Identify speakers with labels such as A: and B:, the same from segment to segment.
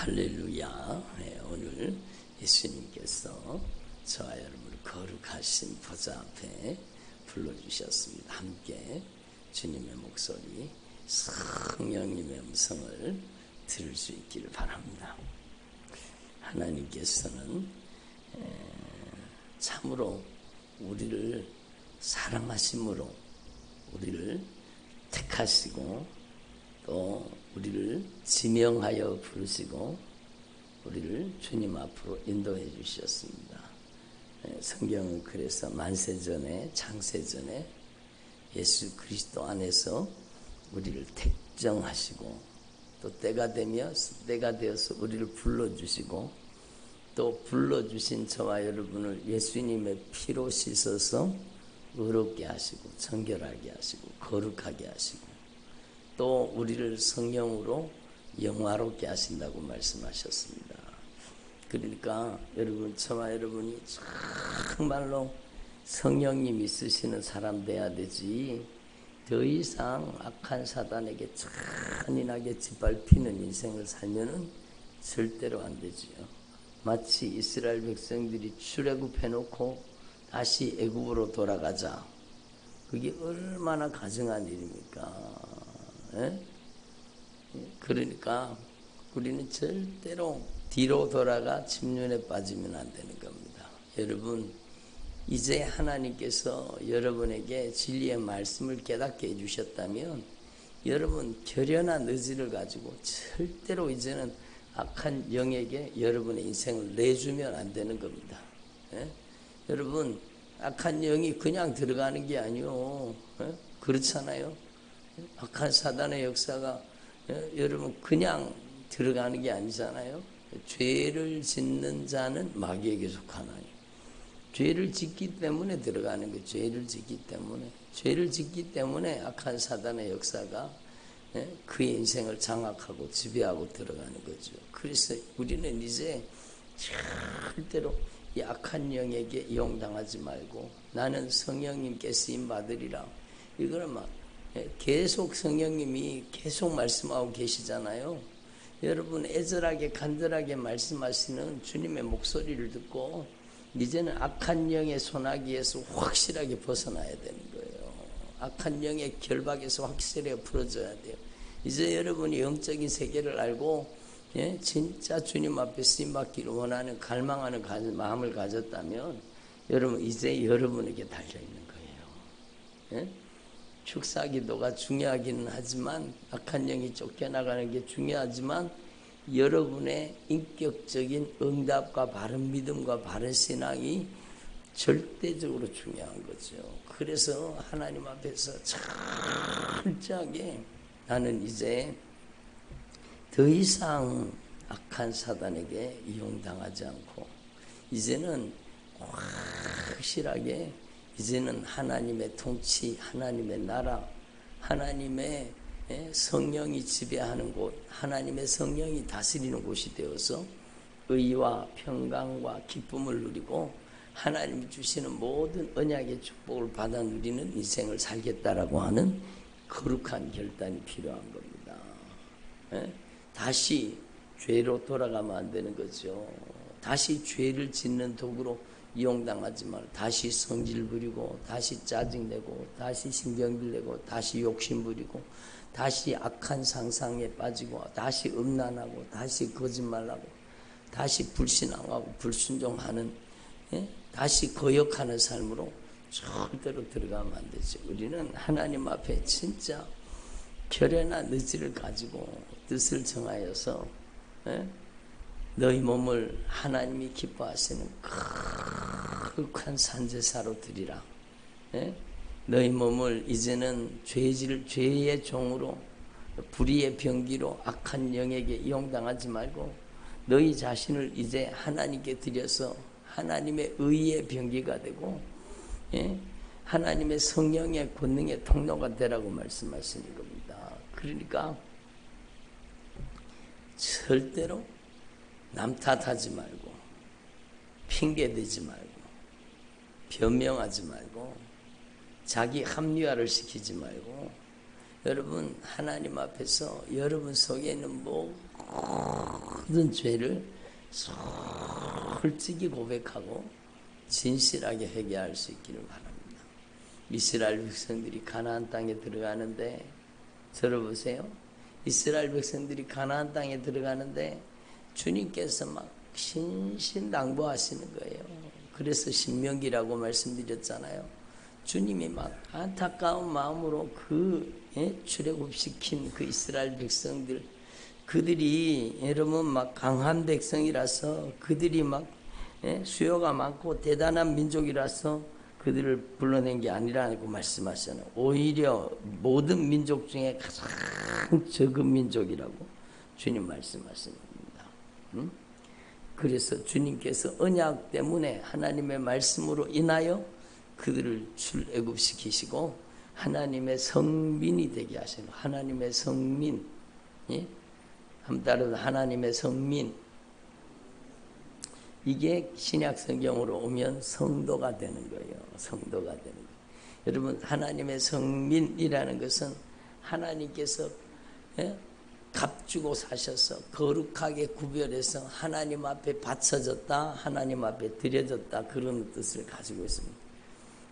A: 할렐루야. 오늘 예수님께서 저와 여러분을 거룩하신 보좌 앞에 불러주셨습니다. 함께 주님의 목소리, 성령님의 음성을 들을 수 있기를 바랍니다. 하나님께서는 참으로 우리를 사랑하심으로 우리를 택하시고 또 우리를 지명하여 부르시고 우리를 주님 앞으로 인도해 주셨습니다. 성경은 그래서 만세전에 창세전에 예수 그리스도 안에서 우리를 택정하시고 또 때가 되어서 우리를 불러주시고 또 불러주신 저와 여러분을 예수님의 피로 씻어서 의롭게 하시고 정결하게 하시고 거룩하게 하시고 또 우리를 성령으로 영화롭게 하신다고 말씀하셨습니다. 그러니까 여러분, 저와 여러분이 정말로 성령님 있으시는 사람 돼야 되지 더 이상 악한 사단에게 잔인하게 짓밟히는 인생을 살면은 절대로 안 되지요. 마치 이스라엘 백성들이 출애굽해놓고 다시 애굽으로 돌아가자. 그게 얼마나 가증한 일입니까? 그러니까 우리는 절대로 뒤로 돌아가 침륜에 빠지면 안 되는 겁니다. 여러분, 이제 하나님께서 여러분에게 진리의 말씀을 깨닫게 해주셨다면 여러분 결연한 의지를 가지고 절대로 이제는 악한 영에게 여러분의 인생을 내주면 안 되는 겁니다. 여러분, 악한 영이 그냥 들어가는 게 아니요. 그렇잖아요. 악한 사단의 역사가 여러분 그냥 들어가는 게 아니잖아요. 죄를 짓는 자는 마귀에게 속하나니. 죄를 짓기 때문에 들어가는 거예요. 죄를 짓기 때문에 악한 사단의 역사가 그의 인생을 장악하고 지배하고 들어가는 거죠. 그래서 우리는 이제 절대로 이 악한 영에게 이용당하지 말고 나는 성령님께 쓰임 받으리라. 이거는 막 계속 성령님이 계속 말씀하고 계시잖아요. 여러분 애절하게 간절하게 말씀하시는 주님의 목소리를 듣고 이제는 악한 영의 소나기에서 확실하게 벗어나야 되는 거예요. 악한 영의 결박에서 확실하게 풀어져야 돼요. 이제 여러분이 영적인 세계를 알고 진짜 주님 앞에 쓰임받기를 원하는 갈망하는 마음을 가졌다면 여러분 이제 여러분에게 달려있는 거예요. 축사기도가 중요하기는 하지만 악한 영이 쫓겨나가는 게 중요하지만 여러분의 인격적인 응답과 바른 믿음과 바른 신앙이 절대적으로 중요한 거죠. 그래서 하나님 앞에서 철저하게 나는 이제 더 이상 악한 사단에게 이용당하지 않고 이제는 확실하게 이제는 하나님의 통치, 하나님의 나라, 하나님의 성령이 지배하는 곳, 하나님의 성령이 다스리는 곳이 되어서 의와 평강과 기쁨을 누리고 하나님이 주시는 모든 언약의 축복을 받아 누리는 인생을 살겠다라고 하는 거룩한 결단이 필요한 겁니다. 다시 죄로 돌아가면 안 되는 거죠. 다시 죄를 짓는 도구로 이용당하지 말고 다시 성질 부리고 다시 짜증내고 다시 신경질 내고 다시 욕심 부리고 다시 악한 상상에 빠지고 다시 음란하고 다시 거짓말하고 다시 불신앙하고 불순종하는 다시 거역하는 삶으로 절대로 들어가면 안 되죠. 우리는 하나님 앞에 진짜 결연한 의지를 가지고 뜻을 정하여서 너희 몸을 하나님이 기뻐하시는 거룩한 산제사로 드리라. 너희 몸을 이제는 죄의 종으로 불의의 병기로 악한 영에게 이용당하지 말고 너희 자신을 이제 하나님께 드려서 하나님의 의의 병기가 되고 하나님의 성령의 권능의 통로가 되라고 말씀하시는 겁니다. 그러니까 절대로 남 탓하지 말고 핑계대지 말고 변명하지 말고 자기 합리화를 시키지 말고 여러분 하나님 앞에서 여러분 속에 있는 모든 죄를 솔직히 고백하고 진실하게 회개할 수 있기를 바랍니다. 이스라엘 백성들이 가나안 땅에 들어가는데 들어보세요. 이스라엘 백성들이 가나안 땅에 들어가는데 주님께서 막 신신당부하시는 거예요. 그래서 신명기라고 말씀드렸잖아요. 주님이 막 안타까운 마음으로 출애굽시킨 그 이스라엘 백성들, 그들이 여러분 막 강한 백성이라서, 그들이 막 수요가 많고 대단한 민족이라서 그들을 불러낸 게 아니라고 말씀하셨잖아요. 오히려 모든 민족 중에 가장 적은 민족이라고 주님 말씀하시는 겁니다. 그래서 주님께서 언약 때문에 하나님의 말씀으로 인하여 그들을 출애굽시키시고 하나님의 성민이 되게 하시는, 하나님의 성민, 한 따라 하나님의 성민, 이게 신약 성경으로 오면 성도가 되는 거예요. 성도가 되는 거예요. 여러분, 하나님의 성민이라는 것은 하나님께서 값주고 사셔서 거룩하게 구별해서 하나님 앞에 바쳐졌다, 하나님 앞에 드려졌다, 그런 뜻을 가지고 있습니다.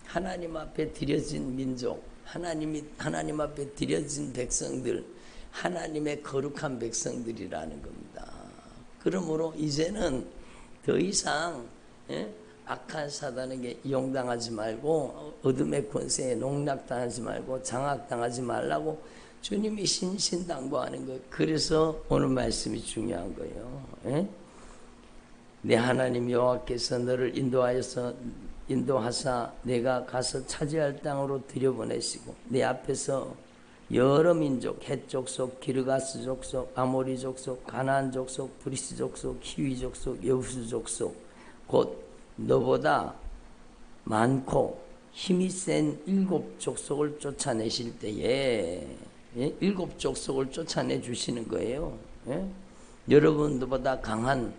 A: 하나님 앞에 드려진 민족, 하나님 앞에 드려진 백성들, 하나님의 거룩한 백성들이라는 겁니다. 그러므로 이제는 더 이상 악한 사단에게 이용당하지 말고 어둠의 권세에 농락당하지 말고 장악당하지 말라고 주님이 신신당부하는 거예요. 그래서 오늘 말씀이 중요한 거예요. 내 하나님 여호와께서 너를 인도하사 내가 가서 차지할 땅으로 들여보내시고 내 앞에서 여러 민족, 헷 족속, 기르가스 족속, 아모리 족속, 가나안 족속, 브리스 족속, 히위 족속, 여부스 족속, 곧 너보다 많고 힘이 센 7 족속을 쫓아내실 때에 7 족속을 쫓아내 주시는 거예요. 여러분보다 강한,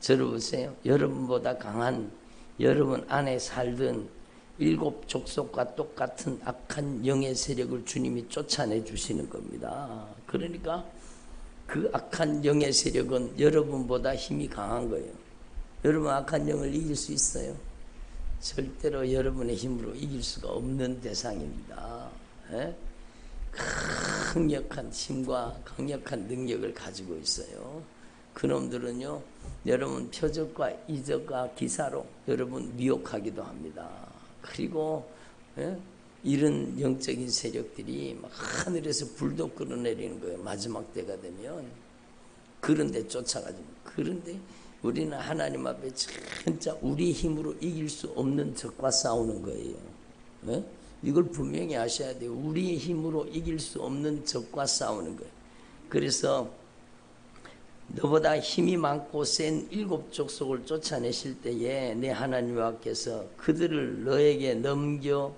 A: 들어보세요. 여러분보다 강한, 여러분 안에 살던 7 족속과 똑같은 악한 영의 세력을 주님이 쫓아내 주시는 겁니다. 그러니까 그 악한 영의 세력은 여러분보다 힘이 강한 거예요. 여러분 악한 영을 이길 수 있어요? 절대로 여러분의 힘으로 이길 수가 없는 대상입니다. 강력한 힘과 강력한 능력을 가지고 있어요. 그놈들은요, 여러분 표적과 이적과 기사로 여러분 미혹하기도 합니다. 그리고 이런 영적인 세력들이 막 하늘에서 불도 끌어내리는 거예요. 마지막 때가 되면. 그런데 쫓아가지고, 그런데 우리는 하나님 앞에 진짜 우리 힘으로 이길 수 없는 적과 싸우는 거예요. 이걸 분명히 아셔야 돼요. 우리의 힘으로 이길 수 없는 적과 싸우는 거예요. 그래서 너보다 힘이 많고 센 7 족속을 쫓아내실 때에 내 하나님 여호와께서 그들을 너에게 넘겨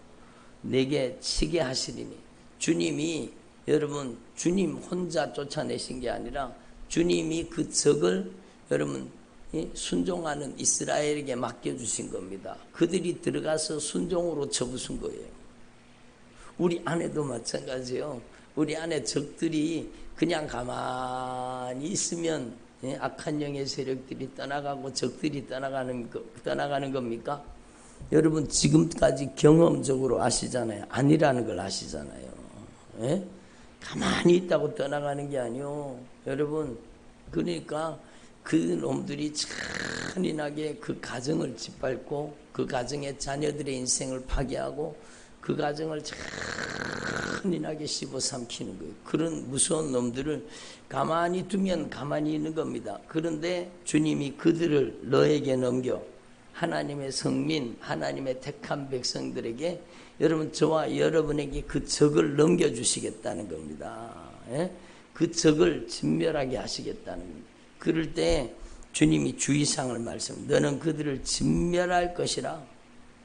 A: 내게 치게 하시리니, 주님이, 여러분, 주님 혼자 쫓아내신 게 아니라 주님이 그 적을 여러분 순종하는 이스라엘에게 맡겨주신 겁니다. 그들이 들어가서 순종으로 쳐부순 거예요. 우리 안에도 마찬가지예요. 우리 안에 적들이 그냥 가만히 있으면 악한 영의 세력들이 떠나가고 적들이 떠나가는 겁니까? 여러분 지금까지 경험적으로 아시잖아요. 아니라는 걸 아시잖아요. 가만히 있다고 떠나가는 게 아니요. 여러분, 그러니까 그 놈들이 잔인하게 그 가정을 짓밟고 그 가정의 자녀들의 인생을 파괴하고 그 가정을 잔인하게 씹어삼키는 거예요. 그런 무서운 놈들을 가만히 두면 가만히 있는 겁니다. 그런데 주님이 그들을 너에게 넘겨 하나님의 성민, 하나님의 택한 백성들에게, 여러분 저와 여러분에게 그 적을 넘겨주시겠다는 겁니다. 그 적을 진멸하게 하시겠다는 겁니다. 그럴 때 주님이 주의사항을 너는 그들을 진멸할 것이라,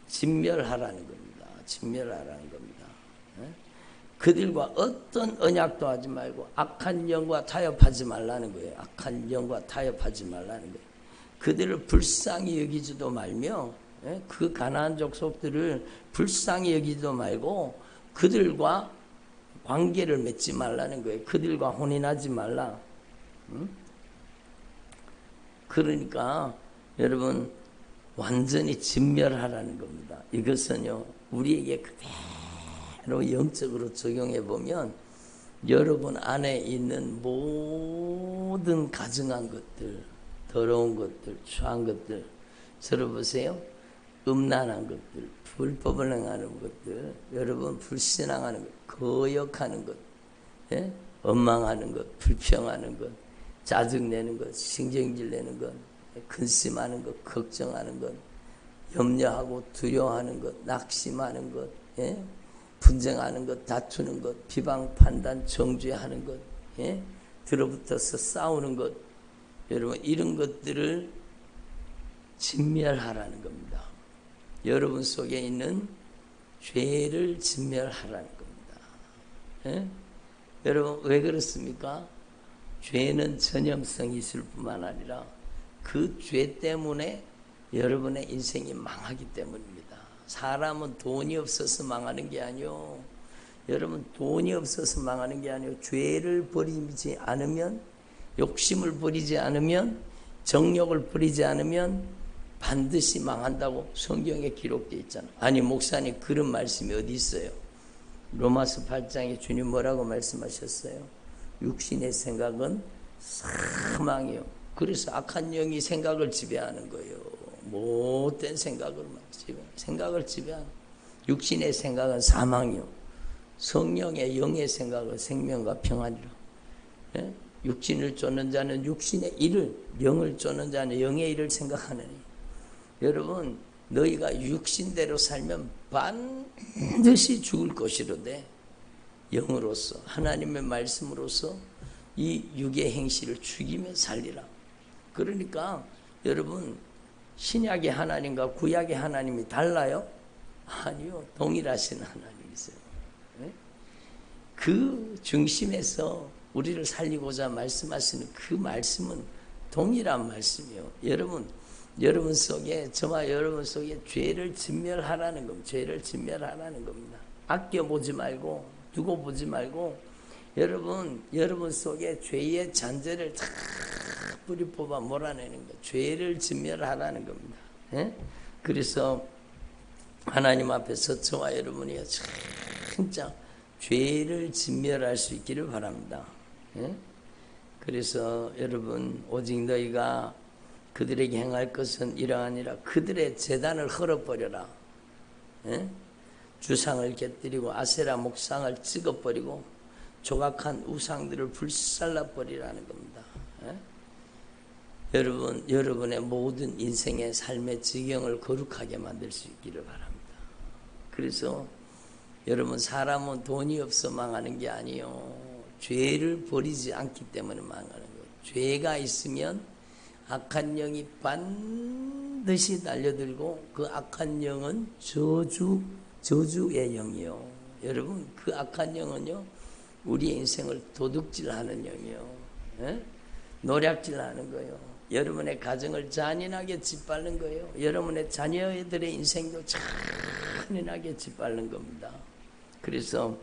A: 진멸하라는 겁니다. 진멸하라는 겁니다. 그들과 어떤 언약도 하지 말고 악한 영과 타협하지 말라는 거예요. 악한 영과 타협하지 말라는 거예요. 그들을 불쌍히 여기지도 말며 그 가나안 족속들을 불쌍히 여기지도 말고 그들과 관계를 맺지 말라는 거예요. 그들과 혼인하지 말라. 그러니까 여러분 완전히 진멸하라는 겁니다. 이것은요 우리에게 그대로 영적으로 적용해 보면 여러분 안에 있는 모든 가증한 것들, 더러운 것들, 추한 것들, 들어보세요. 음란한 것들, 불법을 행하는 것들, 여러분 불신앙하는 것, 거역하는 것, 예? 원망하는 것, 불평하는 것, 짜증내는 것, 신경질 내는 것, 근심하는 것, 걱정하는 것, 염려하고 두려워하는 것, 낙심하는 것, 예? 분쟁하는 것, 다투는 것, 비방, 판단, 정죄하는 것, 예? 들어붙어서 싸우는 것, 여러분 이런 것들을 진멸하라는 겁니다. 여러분 속에 있는 죄를 진멸하라는 겁니다. 예? 여러분 왜 그렇습니까? 죄는 전염성이 있을 뿐만 아니라 그 죄 때문에 여러분의 인생이 망하기 때문입니다. 사람은 돈이 없어서 망하는 게 아니요. 여러분 돈이 없어서 망하는 게 아니요. 죄를 버리지 않으면, 욕심을 버리지 않으면, 정욕을 버리지 않으면 반드시 망한다고 성경에 기록되어 있잖아요. 아니 목사님 그런 말씀이 어디 있어요? 로마서 8장에 주님 뭐라고 말씀하셨어요? 육신의 생각은 사망이요. 그래서 악한 영이 생각을 지배하는 거예요. 못된 생각을 지배하는. 육신의 생각은 사망이요. 성령의 영의 생각은 생명과 평안이라. 예? 육신을 쫓는 자는 육신의 일을, 영을 쫓는 자는 영의 일을 생각하느니. 여러분 너희가 육신대로 살면 반드시 죽을 것이로되 영으로서 하나님의 말씀으로서 이 육의 행실을 죽이며 살리라. 그러니까 여러분 신약의 하나님과 구약의 하나님이 달라요? 아니요. 동일하신 하나님이세요. 네? 그 중심에서 우리를 살리고자 말씀하시는 그 말씀은 동일한 말씀이요. 여러분 속에, 저와 여러분 속에 죄를 진멸하라는 겁니다. 죄를 진멸하라는 겁니다. 아껴보지 말고, 두고 보지 말고, 여러분 속에 죄의 잔재를 다 뿌리 뽑아 몰아내는 것. 죄를 진멸하라는 겁니다. 예? 그래서 하나님 앞에서 저와 여러분이 진짜 죄를 진멸할 수 있기를 바랍니다. 예? 그래서 여러분 오직 너희가 그들에게 행할 것은 이러하니라. 그들의 제단을 헐어버려라. 예? 주상을 깨뜨리고 아세라 목상을 찍어버리고 조각한 우상들을 불살라버리라는 겁니다. 예? 여러분의 모든 인생의 삶의 지경을 거룩하게 만들 수 있기를 바랍니다. 그래서 여러분 사람은 돈이 없어 망하는 게 아니요. 죄를 버리지 않기 때문에 망하는 거예요. 죄가 있으면 악한 영이 반드시 달려들고 그 악한 영은 저주의 영이요. 여러분 그 악한 영은요 우리의 인생을 도둑질하는 영이요. 예? 노략질하는 거예요. 여러분의 가정을 잔인하게 짓밟는 거예요. 여러분의 자녀들의 인생도 잔인하게 짓밟는 겁니다. 그래서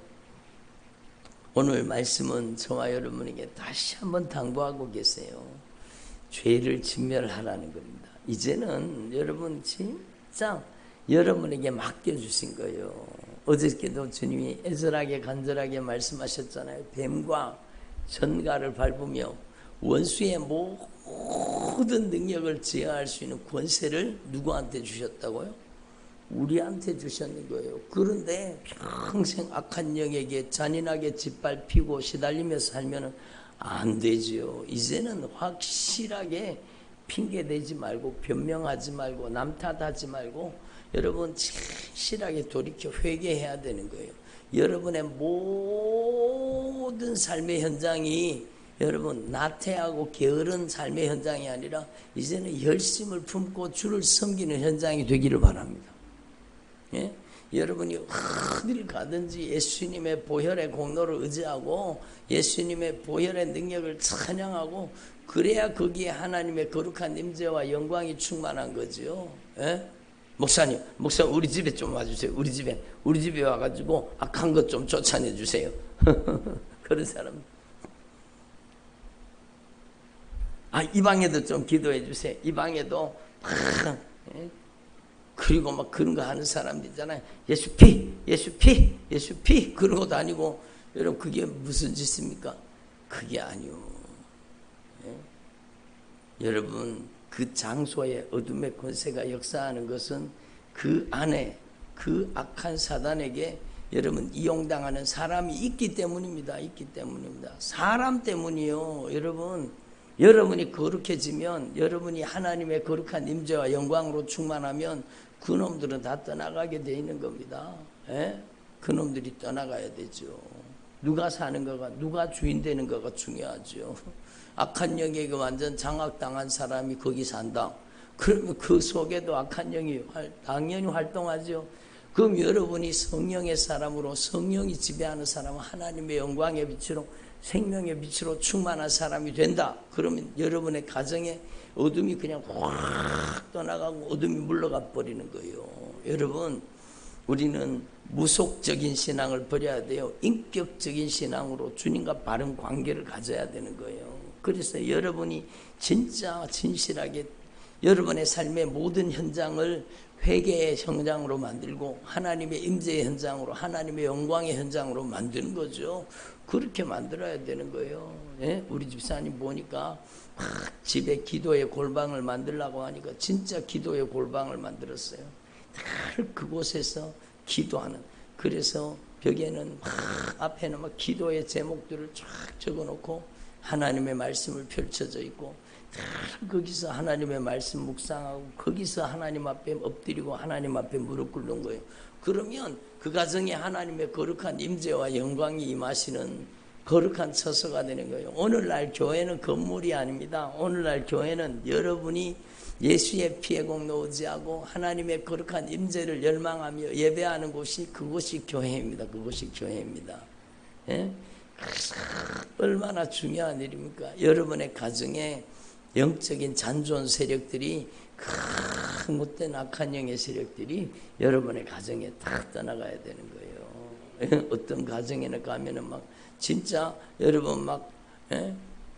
A: 오늘 말씀은 저와 여러분에게 다시 한번 당부하고 계세요. 죄를 진멸하라는 겁니다. 이제는 여러분 진짜 여러분에게 맡겨주신 거예요. 어저께도 주님이 애절하게 간절하게 말씀하셨잖아요. 뱀과 전갈을 밟으며 원수의 모든 능력을 제어할 수 있는 권세를 누구한테 주셨다고요? 우리한테 주셨는 거예요. 그런데 평생 악한 영에게 잔인하게 짓밟히고 시달리며 살면 안 되지요. 이제는 확실하게 핑계대지 말고 변명하지 말고 남 탓하지 말고 여러분 진실하게 돌이켜 회개해야 되는 거예요. 여러분의 모든 삶의 현장이 여러분 나태하고 게으른 삶의 현장이 아니라 이제는 열심을 품고 주를 섬기는 현장이 되기를 바랍니다. 예? 여러분이 어딜 가든지 예수님의 보혈의 공로를 의지하고 예수님의 보혈의 능력을 찬양하고 그래야 거기에 하나님의 거룩한 임재와 영광이 충만한 거죠. 예? 목사님 우리 집에 좀 와주세요. 우리 집에 와가지고 악한 것 좀 쫓아내 주세요. 그런 사람 이 방에도 좀 기도해 주세요. 이 방에도 막 그리고 막 그런 거 하는 사람들 있잖아요. 예수 피, 예수 피, 예수 피 그러고 다니고. 여러분 그게 무슨 짓입니까? 그게 아니요. 여러분 그 장소에 어둠의 권세가 역사하는 것은 그 안에 그 악한 사단에게 여러분 이용당하는 사람이 있기 때문입니다. 있기 때문입니다. 사람 때문이요. 여러분이 거룩해지면, 여러분이 하나님의 거룩한 임재와 영광으로 충만하면 그놈들은 다 떠나가게 돼 있는 겁니다. 그놈들이 떠나가야 되죠. 누가 사는 거가, 누가 주인 되는 거가 중요하죠. 악한 영에게 완전 장악당한 사람이 거기 산다. 그러면 그 속에도 악한 영이 당연히 활동하죠. 그럼 여러분이 성령의 사람으로, 성령이 지배하는 사람은 하나님의 영광의 빛으로, 생명의 빛으로 충만한 사람이 된다. 그러면 여러분의 가정에 어둠이 그냥 확 떠나가고 어둠이 물러가 버리는 거예요. 여러분, 우리는 무속적인 신앙을 버려야 돼요. 인격적인 신앙으로 주님과 바른 관계를 가져야 되는 거예요. 그래서 여러분이 진짜 진실하게 여러분의 삶의 모든 현장을 회개의 현장으로 만들고 하나님의 임재의 현장으로, 하나님의 영광의 현장으로 만드는 거죠. 그렇게 만들어야 되는 거예요. 우리 집사님 보니까 집에 기도의 골방을 만들려고 하니까 진짜 기도의 골방을 만들었어요. 늘 그곳에서 기도하는. 그래서 벽에는 앞에는 막 기도의 제목들을 쫙 적어놓고 하나님의 말씀을 펼쳐져 있고, 거기서 하나님의 말씀 묵상하고 거기서 하나님 앞에 엎드리고 하나님 앞에 무릎 꿇는 거예요. 그러면 그 가정에 하나님의 거룩한 임재와 영광이 임하시는 거룩한 처소가 되는 거예요. 오늘날 교회는 건물이 아닙니다. 오늘날 교회는 여러분이 예수의 피에 공로 의지하고 하나님의 거룩한 임재를 열망하며 예배하는 곳이, 그곳이 교회입니다. 그곳이 교회입니다. 얼마나 중요한 일입니까? 여러분의 가정에 영적인 잔존 세력들이, 큰 못된 악한 영의 세력들이 여러분의 가정에 다 떠나가야 되는 거예요. 어떤 가정에는 가면은 막 진짜 여러분 막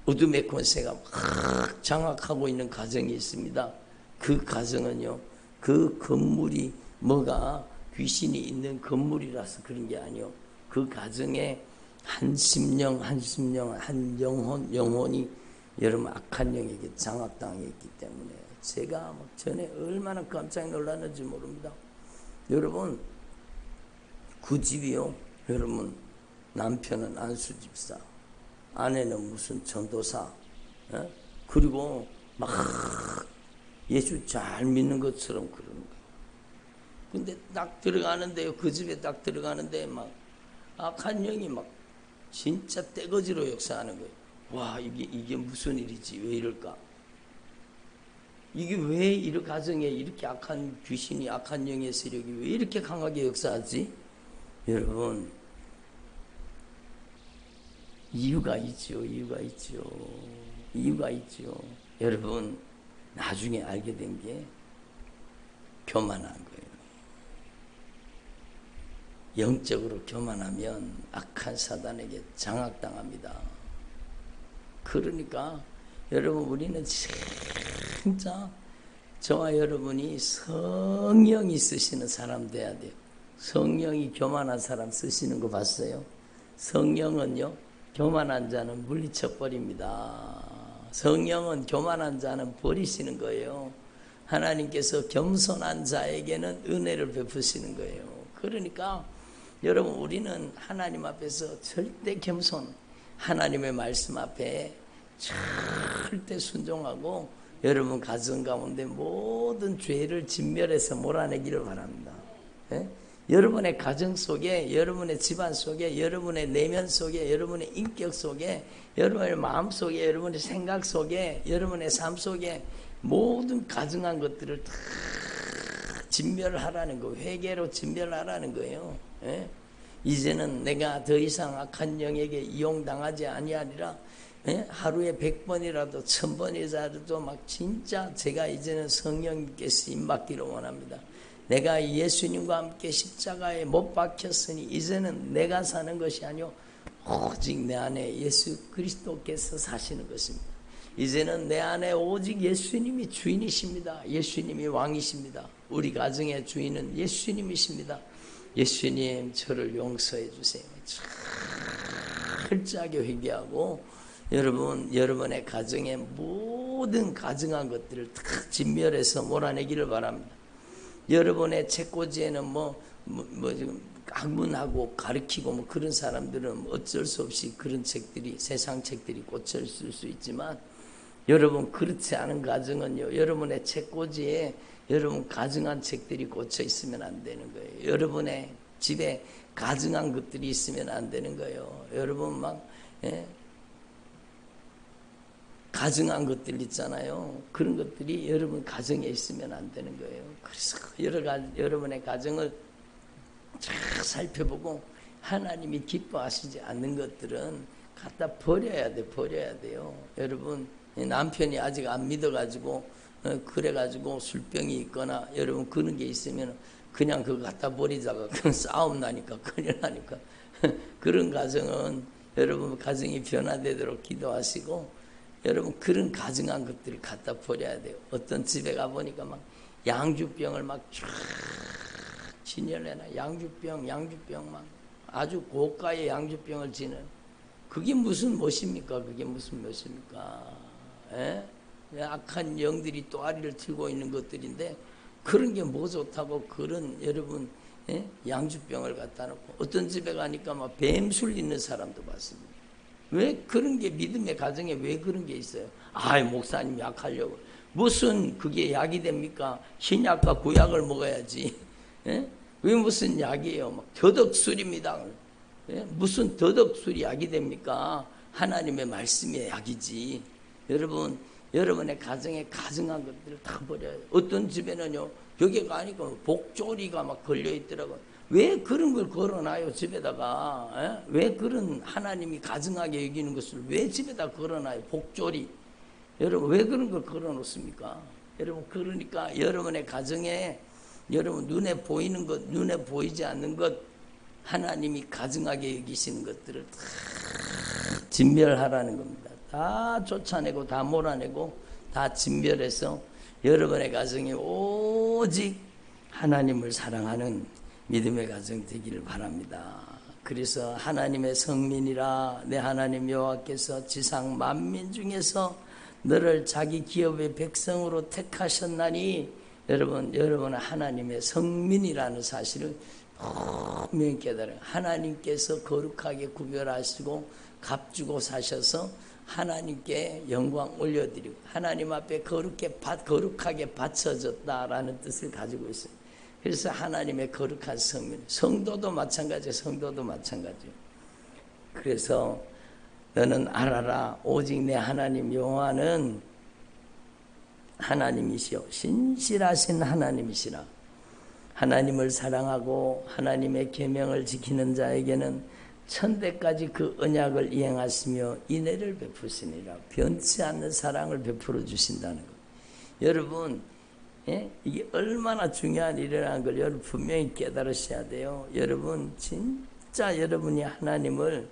A: 어둠의 권세가 막 장악하고 있는 가정이 있습니다. 그 가정은요, 그 건물이 뭐가 귀신이 있는 건물이라서 그런 게 아니요, 그 가정에 한 심령 한 영혼이 여러분 악한 영에게 장악당해 있기 때문에, 제가 막 전에 얼마나 깜짝 놀랐는지 모릅니다. 여러분 그 집이요, 여러분 남편은 안수집사, 아내는 무슨 전도사, 그리고 막 예수 잘 믿는 것처럼 그러는 거예요. 근데 딱 들어가는데요, 그 집에 딱 들어가는데 막 악한 영이 막 진짜 떼거지로 역사하는 거예요. 와, 이게 무슨 일이지? 왜 이럴까? 이게 왜 이런 가정에 이렇게 악한 귀신이, 악한 영의 세력이 왜 이렇게 강하게 역사하지? 여러분, 이유가 있죠. 여러분, 나중에 알게 된 게 교만한 거예요. 영적으로 교만하면 악한 사단에게 장악당합니다. 그러니까 여러분, 우리는 진짜 저와 여러분이 성령이 쓰시는 사람 돼야 돼요. 성령이 교만한 사람 쓰시는 거 봤어요? 성령은요, 교만한 자는 물리쳐 버립니다. 성령은 교만한 자는 버리시는 거예요. 하나님께서 겸손한 자에게는 은혜를 베푸시는 거예요. 그러니까 여러분, 우리는 하나님 앞에서 절대 겸손, 하나님의 말씀 앞에 절대 순종하고 여러분 가정 가운데 모든 죄를 진멸해서 몰아내기를 바랍니다. 여러분의 가정 속에, 여러분의 집안 속에, 여러분의 내면 속에, 여러분의 인격 속에, 여러분의 마음 속에, 여러분의 생각 속에, 여러분의 삶 속에 모든 가증한 것들을 다 진멸하라는 거, 회개로 진멸하라는 거예요. 이제는 내가 더 이상 악한 영에게 이용당하지 아니하리라. 하루에 100번이라도 1000번이라도 막 진짜 제가 이제는 성령님께 쓰임받기를 원합니다. 내가 예수님과 함께 십자가에 못 박혔으니 이제는 내가 사는 것이 아니요 오직 내 안에 예수 그리스도께서 사시는 것입니다. 이제는 내 안에 오직 예수님이 주인이십니다. 예수님이 왕이십니다. 우리 가정의 주인은 예수님이십니다. 예수님, 저를 용서해 주세요. 철저하게 회개하고 여러분, 여러분의 가정의 모든 가증한 것들을 다 진멸해서 몰아내기를 바랍니다. 여러분의 책꽂이에는 지금 학문하고 가르치고 그런 사람들은 어쩔 수 없이 그런 책들이, 세상 책들이 꽂혀 있을 수 있지만, 여러분 그렇지 않은 가정은요, 여러분의 책꽂이에 여러분 가증한 책들이 꽂혀 있으면 안 되는 거예요. 여러분의 집에 가증한 것들이 있으면 안 되는 거예요. 여러분 가증한 것들 있잖아요. 그런 것들이 여러분 가정에 있으면 안 되는 거예요. 그래서 여러분의 가정을 잘 살펴보고 하나님이 기뻐하시지 않는 것들은 갖다 버려야 돼요. 여러분, 남편이 아직 안 믿어가지고 그래가지고 술병이 있거나 여러분 그런 게 있으면 그냥 그거 갖다 버리다가 그냥 싸움 나니까 큰일 나니까 그런 가정은 여러분 가정이 변화되도록 기도하시고, 여러분 그런 가증한 것들을 갖다 버려야 돼요. 어떤 집에 가보니까 막 양주병을 막 쫙 진열해놔. 양주병 막 아주 고가의 양주병을 지는, 그게 무슨 멋입니까? 그게 무슨 멋입니까? 악한 영들이 또아리를 들고 있는 것들인데 그런 게 뭐 좋다고 그런 여러분 양주병을 갖다 놓고, 어떤 집에 가니까 막 뱀술 있는 사람도 봤습니다. 왜 그런 게 믿음의 가정에 왜 그런 게 있어요? 목사님 약하려고. 무슨 그게 약이 됩니까? 신약과 구약을 먹어야지. 왜 무슨 약이에요? 막 더덕술입니다. 무슨 더덕술이 약이 됩니까? 하나님의 말씀이 약이지. 여러분, 여러분의 가정에 가증한 것들을 다 버려요. 어떤 집에는요, 여기 가니까 복조리가 막 걸려 있더라고요. 왜 그런 걸 걸어놔요, 집에다가? 왜 그런 하나님이 가증하게 여기는 것을 왜 집에다 걸어놔요, 복조리? 여러분, 왜 그런 걸 걸어놓습니까? 여러분, 그러니까 여러분의 가정에 여러분 눈에 보이는 것, 눈에 보이지 않는 것, 하나님이 가증하게 여기시는 것들을 다 진멸하라는 겁니다. 다 쫓아내고 다 몰아내고 다 진멸해서 여러분의 가정이 오직 하나님을 사랑하는 믿음의 가정 되기를 바랍니다. 그래서 하나님의 성민이라 내 하나님 여호와께서 지상 만민 중에서 너를 자기 기업의 백성으로 택하셨나니, 여러분은 하나님의 성민이라는 사실을 분명히 깨달아요. 하나님께서 거룩하게 구별하시고 값주고 사셔서 하나님께 영광 올려드리고 하나님 앞에 거룩하게 바쳐졌다라는 뜻을 가지고 있어요. 그래서 하나님의 거룩한 성민, 성도도 마찬가지예요. 그래서 너는 알아라, 오직 내 하나님 여호와는 하나님이시요 신실하신 하나님이시라. 하나님을 사랑하고 하나님의 계명을 지키는 자에게는 천대까지 그 언약을 이행하시며 인애를 베푸시니라. 변치 않는 사랑을 베풀어 주신다는 것. 여러분, 이게 얼마나 중요한 일이라는 걸 여러분 분명히 깨달으셔야 돼요. 여러분, 진짜 여러분이 하나님을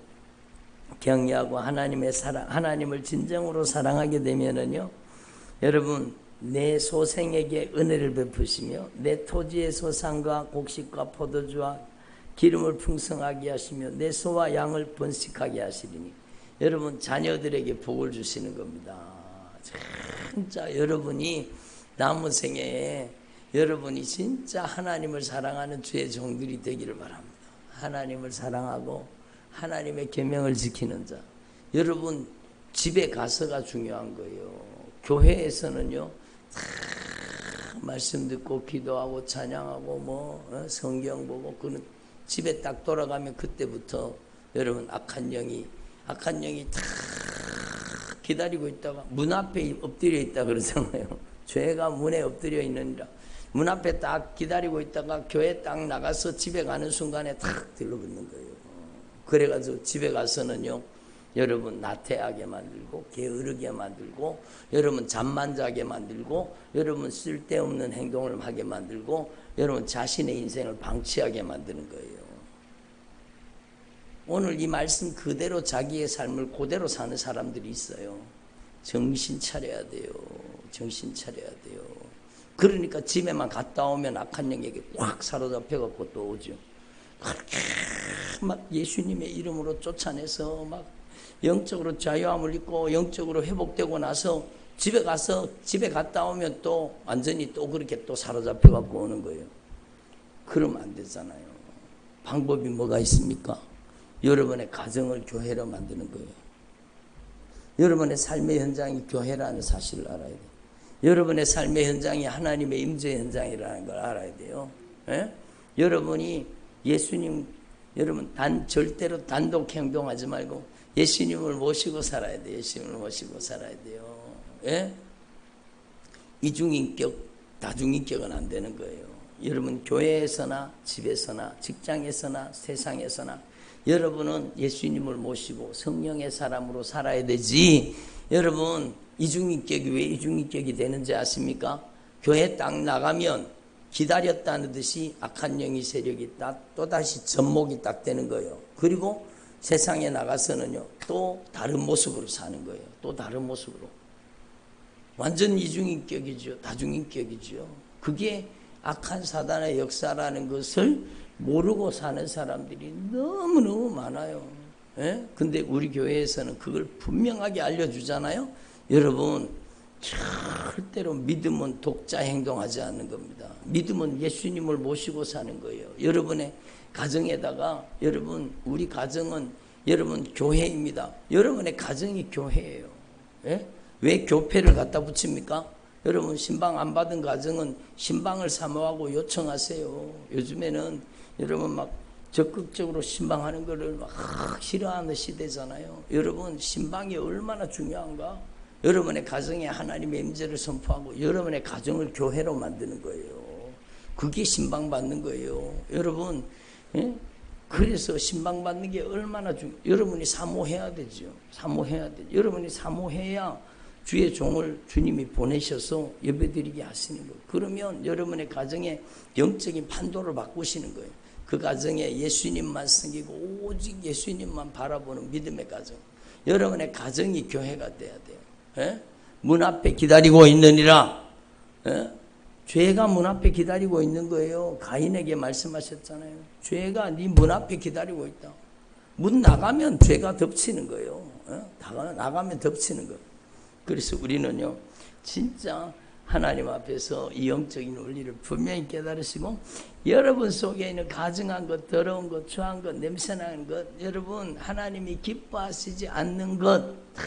A: 경외하고 하나님을 진정으로 사랑하게 되면은요, 여러분, 내 소생에게 은혜를 베푸시며 내 토지의 소산과 곡식과 포도주와 기름을 풍성하게 하시며 내 소와 양을 번식하게 하시리니, 여러분 자녀들에게 복을 주시는 겁니다. 진짜 여러분이 남은 생애에 여러분이 진짜 하나님을 사랑하는 주의 종들이 되기를 바랍니다. 하나님을 사랑하고 하나님의 계명을 지키는 자. 여러분 집에 가서가 중요한 거예요. 교회에서는요, 말씀 듣고 기도하고 찬양하고 성경 보고, 그는 집에 딱 돌아가면 그때부터 여러분 악한 영이 다 기다리고 있다가 문 앞에 엎드려 있다 그러잖아요. 죄가 문에 엎드려 있느니라. 문 앞에 딱 기다리고 있다가 교회 딱 나가서 집에 가는 순간에 탁 들러붙는 거예요. 그래가지고 집에 가서는요, 여러분 나태하게 만들고 게으르게 만들고 여러분 잠만 자게 만들고 여러분 쓸데없는 행동을 하게 만들고 여러분 자신의 인생을 방치하게 만드는 거예요. 오늘 이 말씀 그대로 자기의 삶을 그대로 사는 사람들이 있어요. 정신 차려야 돼요. 정신 차려야 돼요. 그러니까 집에만 갔다 오면 악한 영에게 확 사로잡혀갖고 또 오죠. 그렇게 막 예수님의 이름으로 쫓아내서 막 영적으로 자유함을 입고 영적으로 회복되고 나서 집에 갔다 오면 또 완전히 또 그렇게 또 사로잡혀갖고 오는 거예요. 그러면 안 되잖아요. 방법이 뭐가 있습니까? 여러분의 가정을 교회로 만드는 거예요. 여러분의 삶의 현장이 교회라는 사실을 알아야 돼요. 여러분의 삶의 현장이 하나님의 임재 현장이라는 걸 알아야 돼요. 예? 여러분이 예수님, 여러분 절대로 단독 행동하지 말고 예수님을 모시고 살아야 돼요. 예수님을 모시고 살아야 돼요. 예? 이중인격, 다중인격은 안 되는 거예요. 여러분 교회에서나 집에서나 직장에서나 세상에서나 여러분은 예수님을 모시고 성령의 사람으로 살아야 되지. 여러분 이중인격이 왜 이중인격이 되는지 아십니까? 교회 딱 나가면 기다렸다는 듯이 악한 영이 세력이 또다시 접목이 딱 되는 거예요. 그리고 세상에 나가서는요 또 다른 모습으로 사는 거예요. 또 다른 모습으로. 완전 이중인격이죠. 다중인격이죠. 그게 악한 사단의 역사라는 것을 모르고 사는 사람들이 너무너무 많아요. 예? 근데 우리 교회에서는 그걸 분명하게 알려주잖아요. 여러분 절대로 믿음은 독자 행동하지 않는 겁니다. 믿음은 예수님을 모시고 사는 거예요. 여러분의 가정에다가 여러분 우리 가정은 여러분 교회입니다. 여러분의 가정이 교회예요. 예? 왜 교패를 갖다 붙입니까? 여러분 신방 안 받은 가정은 신방을 사모하고 요청하세요. 요즘에는 여러분 막 적극적으로 신방하는 거를 막 싫어하는 시대잖아요. 여러분 신방이 얼마나 중요한가? 여러분의 가정에 하나님의 임재를 선포하고 여러분의 가정을 교회로 만드는 거예요. 그게 신방 받는 거예요. 여러분 예? 그래서 신방 받는 게 얼마나 여러분이 사모해야 되죠. 사모해야 되죠. 여러분이 사모해야 주의 종을 주님이 보내셔서 예배드리게 하시는 거예요. 그러면 여러분의 가정에 영적인 판도를 바꾸시는 거예요. 그 가정에 예수님만 섬기고 오직 예수님만 바라보는 믿음의 가정. 여러분의 가정이 교회가 돼야 돼요. 예? 문 앞에 기다리고 있느니라. 예? 죄가 문 앞에 기다리고 있는 거예요. 가인에게 말씀하셨잖아요. 죄가 네 문 앞에 기다리고 있다. 문 나가면 죄가 덮치는 거예요. 예? 나가면 덮치는 거예요. 그래서 우리는요 진짜 하나님 앞에서 이 영적인 원리를 분명히 깨달으시고 여러분 속에 있는 가증한 것, 더러운 것, 추한 것, 냄새나는 것, 여러분 하나님이 기뻐하시지 않는 것 다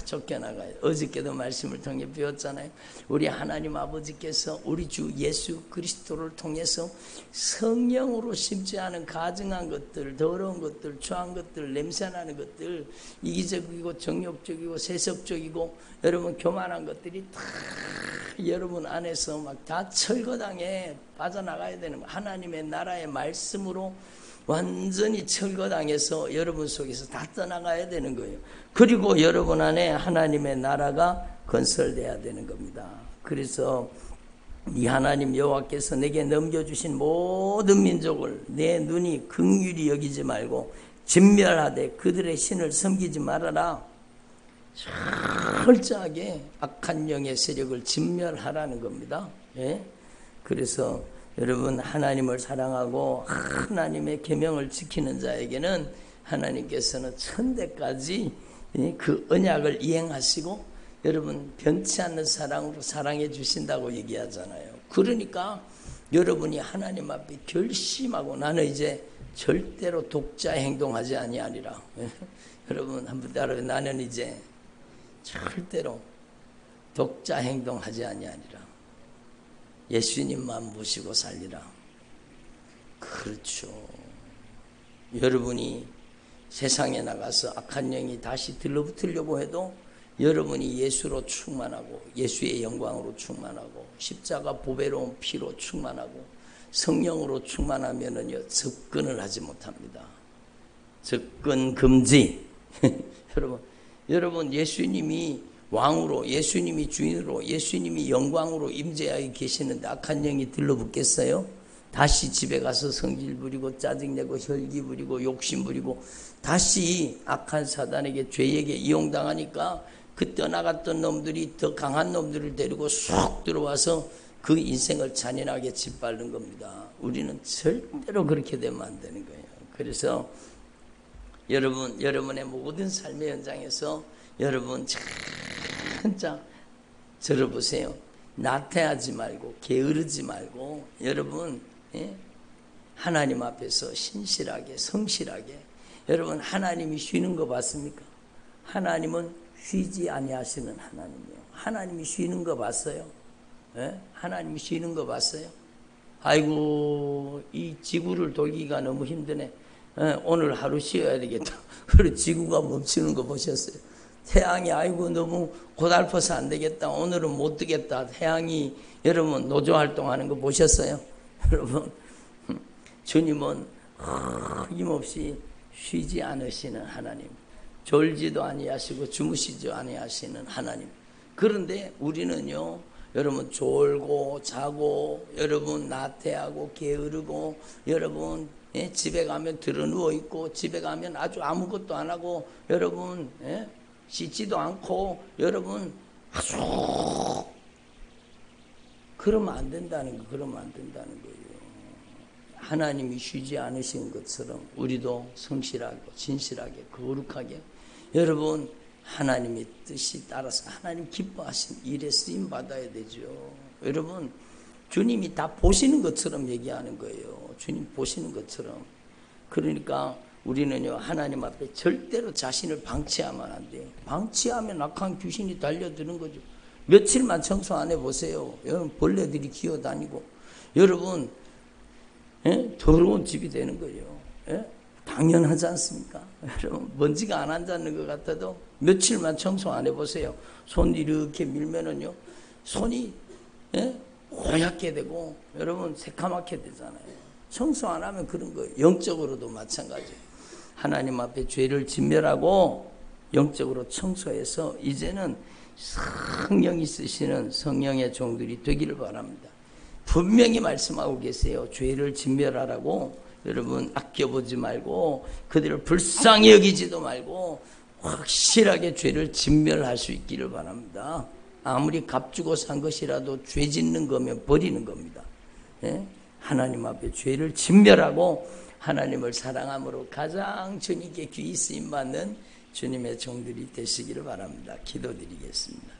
A: 쫓겨나가요. 어저께도 말씀을 통해 배웠잖아요. 우리 하나님 아버지께서 우리 주 예수 그리스도를 통해서 성령으로 심지 않은 가증한 것들, 더러운 것들, 추한 것들, 냄새나는 것들, 이기적이고 정욕적이고 세속적이고 여러분 교만한 것들이 다 여러분 안에서 막 다 철거당해 빠져나가야 되는 거예요. 하나님의 나라의 말씀으로 완전히 철거당해서 여러분 속에서 다 떠나가야 되는 거예요. 그리고 여러분 안에 하나님의 나라가 건설돼야 되는 겁니다. 그래서 이 하나님 여호와께서 내게 넘겨주신 모든 민족을 내 눈이 긍휼히 여기지 말고 진멸하되 그들의 신을 섬기지 말아라. 철저하게 악한 영의 세력을 진멸하라는 겁니다. 예? 그래서 여러분 하나님을 사랑하고 하나님의 계명을 지키는 자에게는 하나님께서는 천대까지 그 언약을 이행하시고 여러분 변치 않는 사랑으로 사랑해 주신다고 얘기하잖아요. 그러니까 여러분이 하나님 앞에 결심하고 나는 이제 절대로 독자 행동하지 아니하리라. 여러분 한번 따라해. 나는 이제 절대로 독자 행동하지 아니하리라. 예수님만 모시고 살리라. 그렇죠. 여러분이 세상에 나가서 악한 영이 다시 들러붙으려고 해도 여러분이 예수로 충만하고 예수의 영광으로 충만하고 십자가 보배로운 피로 충만하고 성령으로 충만하면은요 접근을 하지 못합니다. 접근 금지. 여러분 예수님이 왕으로, 예수님이 주인으로, 예수님이 영광으로 임재하여 계시는데 악한 영이 들러붙겠어요? 다시 집에 가서 성질 부리고 짜증내고 혈기 부리고 욕심 부리고 다시 악한 사단에게 죄에게 이용당하니까 그 떠나갔던 놈들이 더 강한 놈들을 데리고 쑥 들어와서 그 인생을 잔인하게 짓밟는 겁니다. 우리는 절대로 그렇게 되면 안 되는 거예요. 그래서 여러분의 모든 삶의 현장에서 여러분 진짜 들어보세요. 나태하지 말고 게으르지 말고 여러분 하나님 앞에서 신실하게 성실하게 여러분 하나님이 쉬는 거 봤습니까? 하나님은 쉬지 아니하시는 하나님이요. 하나님이 쉬는 거 봤어요? 하나님이 쉬는 거 봤어요? 아이고 이 지구를 돌기가 너무 힘드네. 오늘 하루 쉬어야 되겠다. 그리고 지구가 멈추는 거 보셨어요? 태양이 아이고 너무 고달퍼서 안 되겠다. 오늘은 못 뜨겠다. 태양이 여러분 노조활동하는 거 보셨어요? 여러분 주님은 힘없이 쉬지 않으시는 하나님, 졸지도 아니하시고 주무시지 아니하시는 하나님. 그런데 우리는요 여러분 졸고 자고 여러분 나태하고 게으르고 여러분 집에 가면 드러누워 있고 집에 가면 아주 아무것도 안 하고 여러분 씻지도 않고 여러분 아주 그러면 안 된다는 거예요. 하나님이 쉬지 않으신 것처럼 우리도 성실하고 진실하게 거룩하게 여러분 하나님의 뜻이 따라서 하나님 기뻐하신 일에 쓰임 받아야 되죠. 여러분 주님이 다 보시는 것처럼 얘기하는 거예요. 주님 보시는 것처럼. 그러니까 우리는요 하나님 앞에 절대로 자신을 방치하면 안 돼요. 방치하면 악한 귀신이 달려드는 거죠. 며칠만 청소 안 해보세요. 여러분 벌레들이 기어다니고 여러분 더러운 집이 되는 거예요. 당연하지 않습니까? 여러분 먼지가 안 앉았는 것 같아도 며칠만 청소 안 해보세요. 손 이렇게 밀면은요 손이 고얗게 되고 여러분 새카맣게 되잖아요. 청소 안 하면 그런 거예요. 영적으로도 마찬가지예요. 하나님 앞에 죄를 진멸하고 영적으로 청소해서 이제는 성령이 쓰시는 성령의 종들이 되기를 바랍니다. 분명히 말씀하고 계세요. 죄를 진멸하라고. 여러분 아껴보지 말고 그들을 불쌍히 여기지도 말고 확실하게 죄를 진멸할 수 있기를 바랍니다. 아무리 값주고 산 것이라도 죄 짓는 거면 버리는 겁니다. 하나님 앞에 죄를 진멸하고 하나님을 사랑함으로 가장 주님께 귀히 쓰임받는 주님의 종들이 되시기를 바랍니다. 기도드리겠습니다.